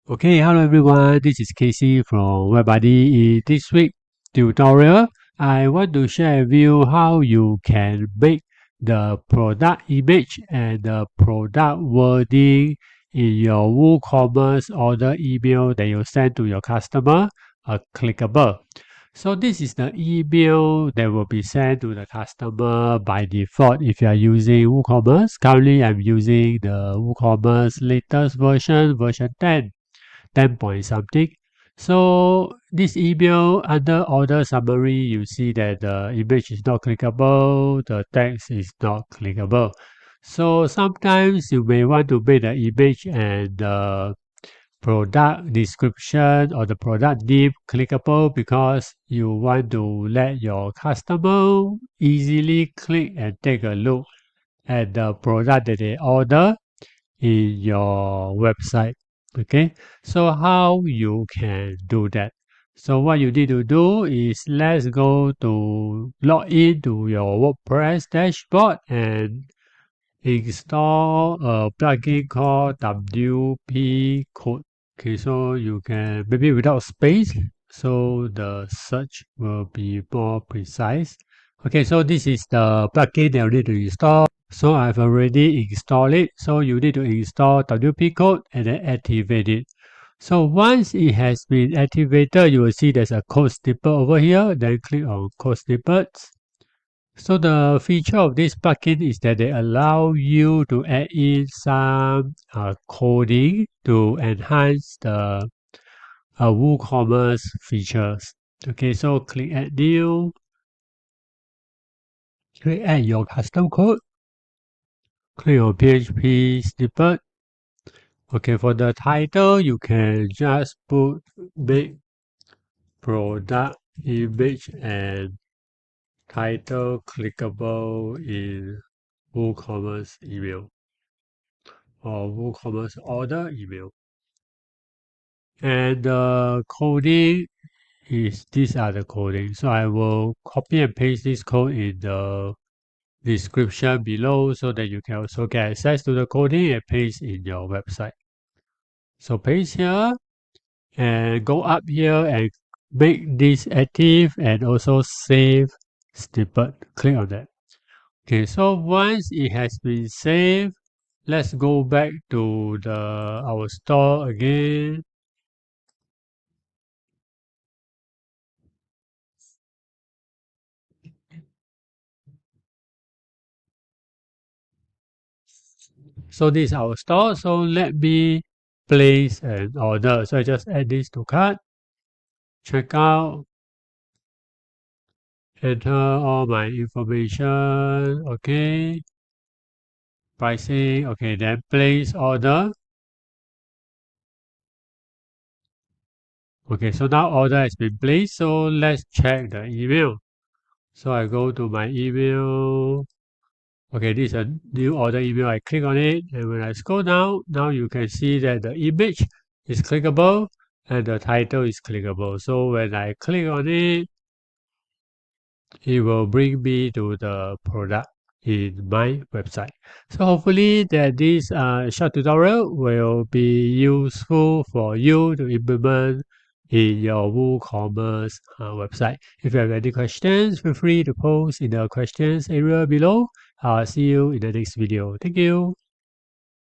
Okay, hello everyone. This is Casey from WebBuddy. In this week tutorial, I want to share with you how you can make the product image and the product wording in your WooCommerce order email that you send to your customer clickable. So this is the email that will be sent to the customer by default if you are using WooCommerce. Currently, I'm using the WooCommerce latest version 10 point something. So this email under order summary, you see that the image is not clickable, the text is not clickable. So sometimes you may want to make the image and the product description or the product name clickable because you want to let your customer easily click and take a look at the product that they order in your website. Okay, so how you can do that? So what you need to do is let's go to log into your WordPress dashboard and install a plugin called WP code. Okay, so you can maybe without space, so the search will be more precise. Okay, so this is the plugin that you need to install. So I've already installed it. So you need to install WP code and then activate it. So once it has been activated, you will see there's a code snippet over here. Then click on code snippets. So the feature of this plugin is that they allow you to add in some coding to enhance the WooCommerce features. Okay, so click add new, click add your custom code, click on PHP snippet. Okay, for the title, you can just put make product image and title clickable in WooCommerce email or WooCommerce order email. And the coding is these are the coding. So I will copy and paste this code in the description below so that you can also get access to the coding and paste in your website. So paste here and go up here and make this active and also save snippet. Click on that. Okay, so once it has been saved, let's go back to our store again. So this is our store. So let me place an order. So I just add this to cart, checkout, enter all my information. Okay, pricing. Okay, then place order. Okay, so now order has been placed. So let's check the email. So I go to my email. Okay, this is a new order email. I click on it, and when I scroll down, now you can see that the image is clickable and the title is clickable. So when I click on it, it will bring me to the product in my website. So hopefully that this short tutorial will be useful for you to implement in your WooCommerce website. If you have any questions, feel free to post in the questions area below. I'll see you in the next video. Thank you.